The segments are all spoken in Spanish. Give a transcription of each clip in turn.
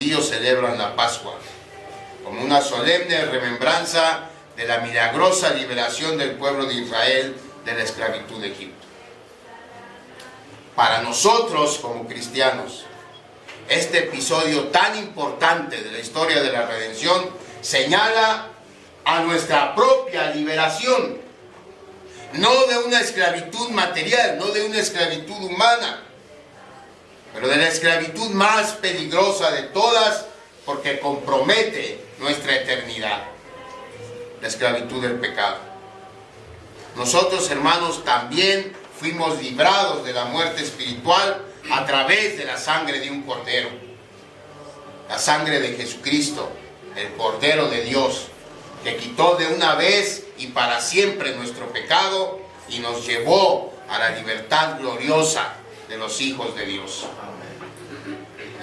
judíos celebran la Pascua como una solemne remembranza de la milagrosa liberación del pueblo de Israel de la esclavitud de Egipto. Para nosotros como cristianos, este episodio tan importante de la historia de la redención señala a nuestra propia liberación, no de una esclavitud material, no de una esclavitud humana, pero de la esclavitud más peligrosa de todas, porque compromete nuestra eternidad, la esclavitud del pecado. Nosotros, hermanos, también fuimos librados de la muerte espiritual a través de la sangre de un cordero, la sangre de Jesucristo, el Cordero de Dios, que quitó de una vez y para siempre nuestro pecado y nos llevó a la libertad gloriosa de los hijos de Dios.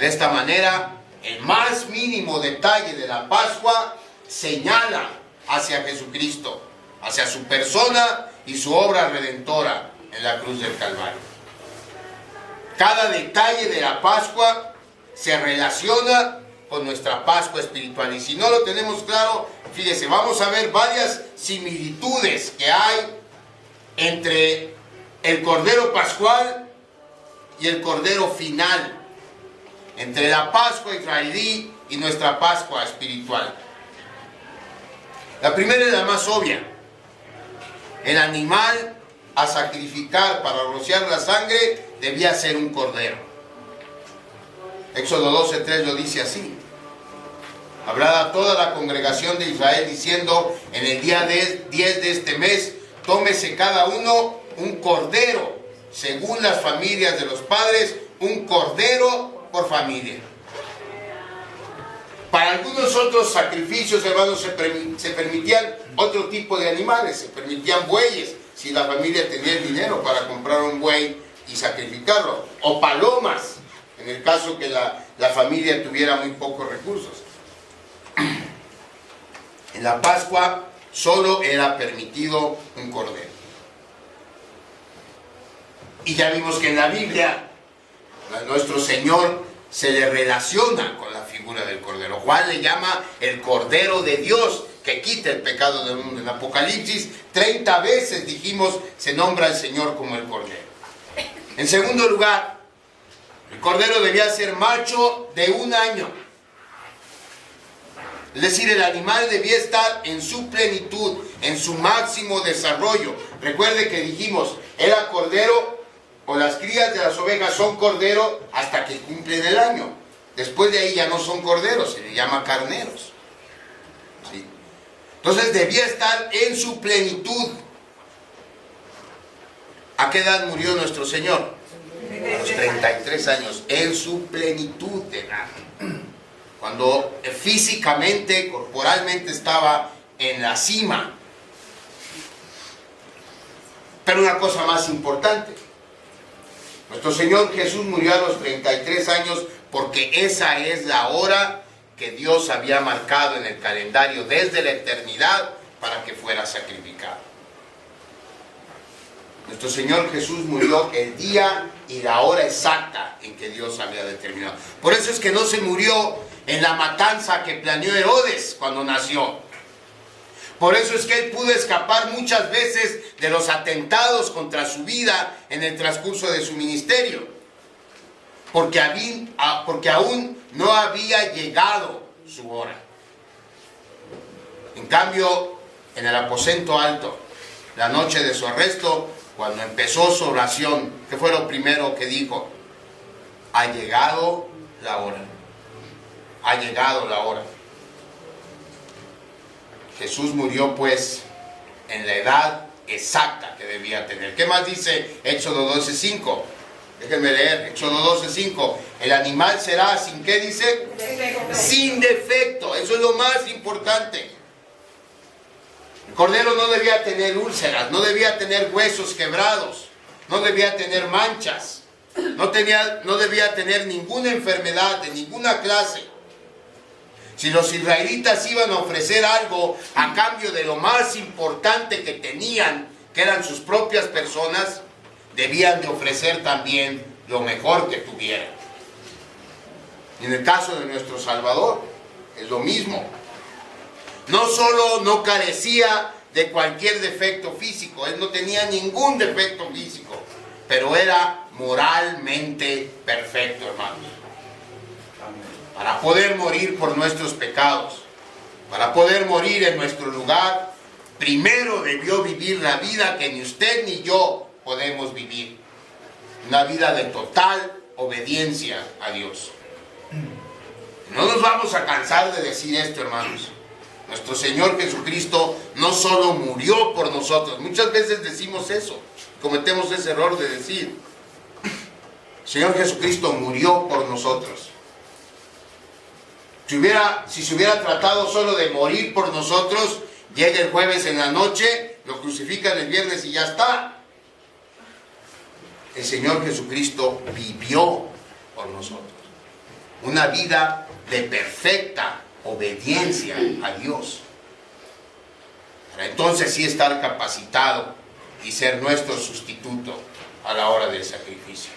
De esta manera, el más mínimo detalle de la Pascua señala hacia Jesucristo, hacia su persona y su obra redentora en la cruz del Calvario. Cada detalle de la Pascua se relaciona con nuestra Pascua espiritual. Y si no lo tenemos claro, fíjese, vamos a ver varias similitudes que hay entre el Cordero Pascual y el Cordero final, entre la Pascua israelí y nuestra Pascua espiritual. La primera es la más obvia. El animal a sacrificar para rociar la sangre debía ser un cordero. Éxodo 12:3 lo dice así: hablad a toda la congregación de Israel diciendo, en el día 10 de este mes, tómese cada uno un cordero, según las familias de los padres, un cordero por familia. Para algunos otros sacrificios, hermanos, se permitían otro tipo de animales, se permitían bueyes, si la familia tenía el dinero para comprar un buey y sacrificarlo, o palomas, en el caso que la familia tuviera muy pocos recursos. En la Pascua solo era permitido un cordero. Y ya vimos que en la Biblia a nuestro Señor se le relaciona con la figura del cordero. Juan le llama el Cordero de Dios, que quita el pecado del mundo. En Apocalipsis 30 veces dijimos, se nombra al Señor como el Cordero. En segundo lugar, el cordero debía ser macho de 1 año. Es decir, el animal debía estar en su plenitud, en su máximo desarrollo. Recuerde que dijimos, era cordero, o las crías de las ovejas son cordero hasta que cumplen el año. Después de ahí ya no son corderos, se les llama carneros. ¿Sí? Entonces debía estar en su plenitud. ¿A qué edad murió nuestro Señor? A los 33 años, en su plenitud de edad. Cuando físicamente, corporalmente estaba en la cima. Pero una cosa más importante. Nuestro Señor Jesús murió a los 33 años porque esa es la hora que Dios había marcado en el calendario desde la eternidad para que fuera sacrificado. Nuestro Señor Jesús murió el día y la hora exacta en que Dios había determinado. Por eso es que no se murió en la matanza que planeó Herodes cuando nació. Por eso es que él pudo escapar muchas veces de los atentados contra su vida en el transcurso de su ministerio. Porque aún no había llegado su hora. En cambio, en el aposento alto, la noche de su arresto, cuando empezó su oración, ¿qué fue lo primero que dijo? Ha llegado la hora. Ha llegado la hora. Jesús murió pues en la edad exacta que debía tener. ¿Qué más dice Éxodo 12:5? Déjenme leer, Éxodo 12:5. El animal será, ¿sin qué dice? Sin defecto. Eso es lo más importante. El cordero no debía tener úlceras, no debía tener huesos quebrados, no debía tener manchas, no debía tener ninguna enfermedad de ninguna clase. Si los israelitas iban a ofrecer algo a cambio de lo más importante que tenían, que eran sus propias personas, debían de ofrecer también lo mejor que tuvieran. Y en el caso de nuestro Salvador, es lo mismo. No solo no carecía de cualquier defecto físico, Él no tenía ningún defecto físico, pero era moralmente perfecto, hermanos. Para poder morir por nuestros pecados, para poder morir en nuestro lugar, primero debió vivir la vida que ni usted ni yo podemos vivir. Una vida de total obediencia a Dios. No nos vamos a cansar de decir esto, hermanos. Nuestro Señor Jesucristo no solo murió por nosotros. Muchas veces decimos eso. Cometemos ese error de decir: el Señor Jesucristo murió por nosotros. Si se hubiera tratado solo de morir por nosotros, llega el jueves en la noche, lo crucifican el viernes y ya está. El Señor Jesucristo vivió por nosotros. Una vida de perfecta obediencia a Dios. Para entonces sí estar capacitado y ser nuestro sustituto a la hora del sacrificio.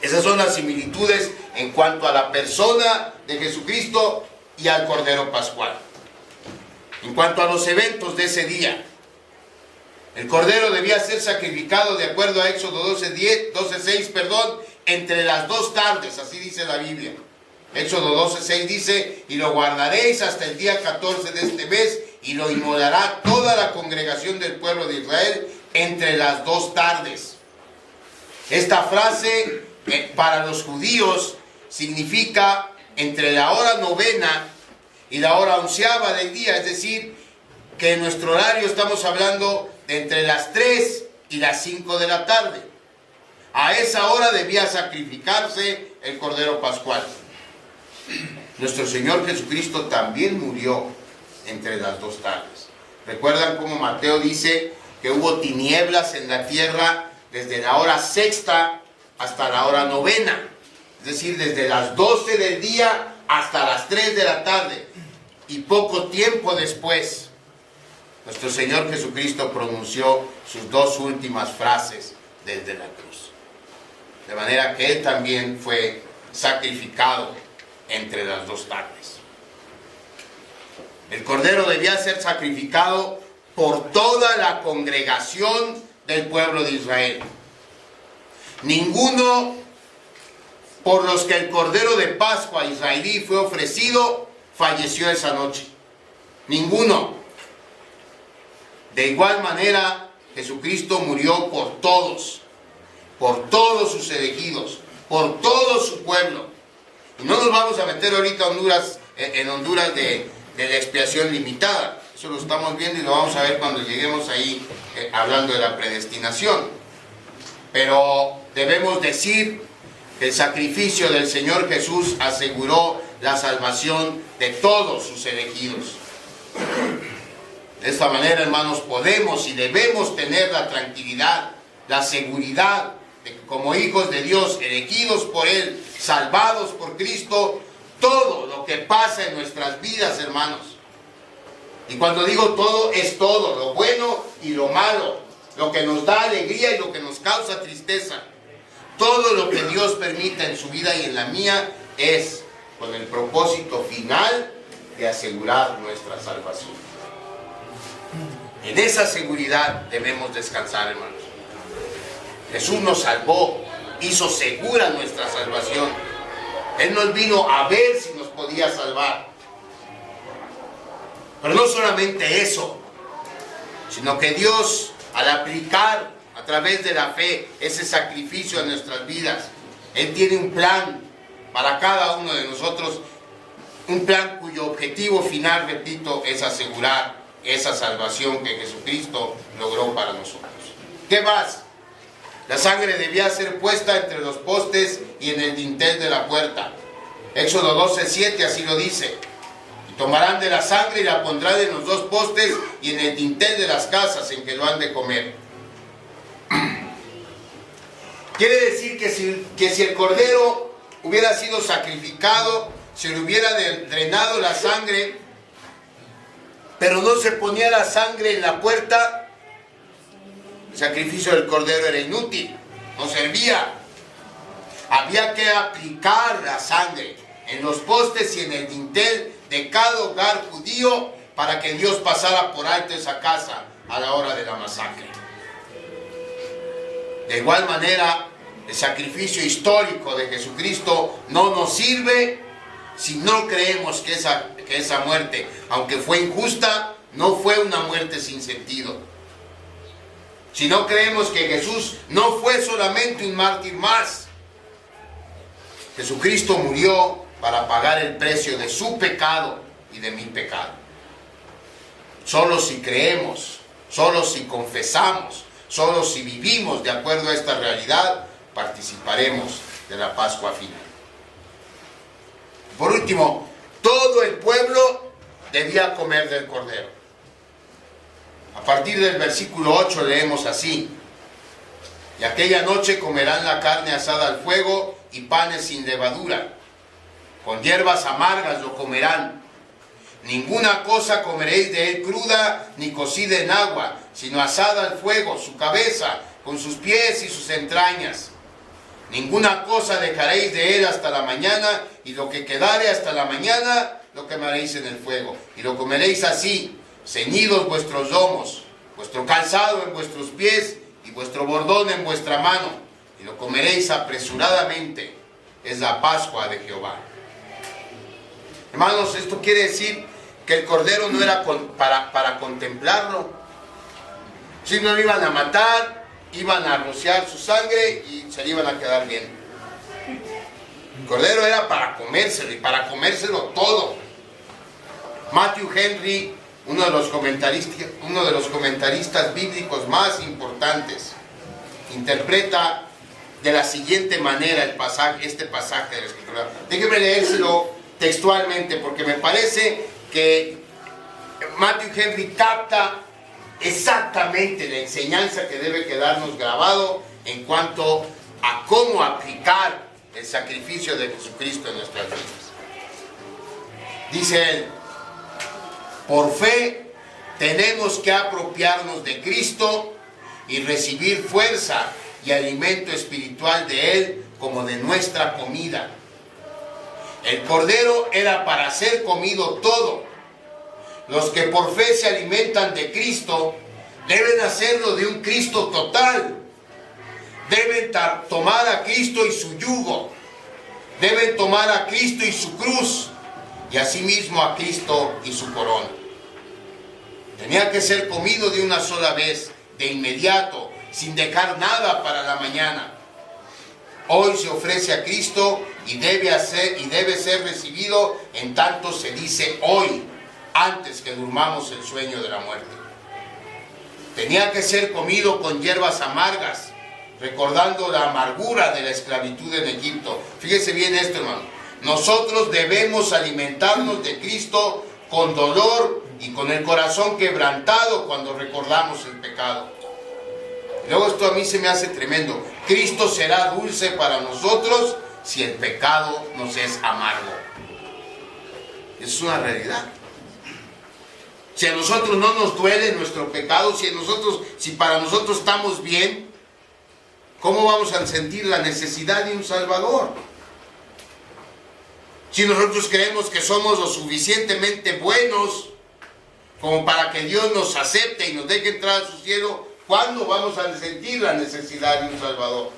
Esas son las similitudes en cuanto a la persona de Jesucristo y al Cordero Pascual. En cuanto a los eventos de ese día, el Cordero debía ser sacrificado de acuerdo a Éxodo 12:6, entre las 2 tardes, así dice la Biblia. Éxodo 12:6 dice: y lo guardaréis hasta el día 14 de este mes, y lo inmolará toda la congregación del pueblo de Israel entre las 2 tardes. Esta frase para los judíos significa entre la hora 9 y la hora 11 del día, es decir, que en nuestro horario estamos hablando de entre las 3 y las 5 de la tarde. A esa hora debía sacrificarse el Cordero Pascual. Nuestro Señor Jesucristo también murió entre las 2 tardes. ¿Recuerdan cómo Mateo dice que hubo tinieblas en la tierra desde la hora 6 hasta la hora 9? Es decir, desde las 12 del día hasta las 3 de la tarde. Y poco tiempo después, nuestro Señor Jesucristo pronunció sus 2 últimas frases desde la cruz. De manera que Él también fue sacrificado entre las 2 tardes. El Cordero debía ser sacrificado por toda la congregación del pueblo de Israel. Ninguno por los que el Cordero de Pascua israelí fue ofrecido falleció esa noche. Ninguno. De igual manera, Jesucristo murió por todos sus elegidos, por todo su pueblo. Y no nos vamos a meter ahorita en Honduras de la expiación limitada. Eso lo estamos viendo y lo vamos a ver cuando lleguemos ahí hablando de la predestinación. Pero debemos decir que el sacrificio del Señor Jesús aseguró la salvación de todos sus elegidos. De esta manera, hermanos, podemos y debemos tener la tranquilidad, la seguridad de que como hijos de Dios, elegidos por Él, salvados por Cristo, todo lo que pasa en nuestras vidas, hermanos. Y cuando digo todo, es todo, lo bueno y lo malo, lo que nos da alegría y lo que nos causa tristeza. Todo lo que Dios permita en su vida y en la mía es con el propósito final de asegurar nuestra salvación. En esa seguridad debemos descansar, hermanos. Jesús nos salvó, hizo segura nuestra salvación. Él nos vino a ver si nos podía salvar. Pero no solamente eso, sino que Dios, al aplicar a través de la fe ese sacrificio a nuestras vidas, Él tiene un plan para cada uno de nosotros, un plan cuyo objetivo final, repito, es asegurar esa salvación que Jesucristo logró para nosotros. ¿Qué más? La sangre debía ser puesta entre los postes y en el dintel de la puerta. Éxodo 12:7 así lo dice. Y tomarán de la sangre y la pondrán en los 2 postes y en el dintel de las casas en que lo han de comer. Quiere decir que si el cordero hubiera sido sacrificado, se le hubiera drenado la sangre, pero no se ponía la sangre en la puerta, el sacrificio del cordero era inútil, no servía. Había que aplicar la sangre en los postes y en el dintel de cada hogar judío para que Dios pasara por alto esa casa a la hora de la masacre. De igual manera, el sacrificio histórico de Jesucristo no nos sirve si no creemos que esa muerte, aunque fue injusta, no fue una muerte sin sentido. Si no creemos que Jesús no fue solamente un mártir más. Jesucristo murió para pagar el precio de su pecado y de mi pecado. Solo si creemos, solo si confesamos, solo si vivimos de acuerdo a esta realidad, participaremos de la Pascua final. Por último, todo el pueblo debía comer del cordero. A partir del versículo 8 leemos así: y aquella noche comerán la carne asada al fuego y panes sin levadura, con hierbas amargas lo comerán. Ninguna cosa comeréis de él cruda ni cocida en agua, sino asada al fuego, su cabeza con sus pies y sus entrañas. Ninguna cosa dejaréis de él hasta la mañana, y lo que quedare hasta la mañana lo quemaréis en el fuego. Y lo comeréis así, ceñidos vuestros lomos, vuestro calzado en vuestros pies y vuestro bordón en vuestra mano. Y lo comeréis apresuradamente. Es la Pascua de Jehová. Hermanos, esto quiere decir que el cordero no era para contemplarlo. Si no lo iban a matar, iban a rociar su sangre y se le iban a quedar bien. El cordero era para comérselo, y para comérselo todo. Matthew Henry, uno de los comentaristas bíblicos más importantes, interpreta de la siguiente manera este pasaje de la Escritura. Déjenme leérselo textualmente, porque me parece que Matthew Henry capta exactamente la enseñanza que debe quedarnos grabado en cuanto a cómo aplicar el sacrificio de Jesucristo en nuestras vidas. Dice él: por fe tenemos que apropiarnos de Cristo y recibir fuerza y alimento espiritual de Él como de nuestra comida. El cordero era para ser comido todo. Los que por fe se alimentan de Cristo deben hacerlo de un Cristo total. Deben tomar a Cristo y su yugo. Deben tomar a Cristo y su cruz. Y asimismo a Cristo y su corona. Tenía que ser comido de una sola vez, de inmediato, sin dejar nada para la mañana. Hoy se ofrece a Cristo y debe ser recibido en tanto se dice hoy, antes que durmamos el sueño de la muerte. Tenía que ser comido con hierbas amargas, recordando la amargura de la esclavitud en Egipto. Fíjese bien esto, hermano. Nosotros debemos alimentarnos de Cristo con dolor y con el corazón quebrantado cuando recordamos el pecado. Y luego esto a mí se me hace tremendo. Cristo será dulce para nosotros si el pecado nos es amargo. Es una realidad. Si a nosotros no nos duele nuestro pecado, si para nosotros estamos bien, ¿cómo vamos a sentir la necesidad de un Salvador? Si nosotros creemos que somos lo suficientemente buenos como para que Dios nos acepte y nos deje entrar a su cielo, ¿cuándo vamos a sentir la necesidad de un Salvador?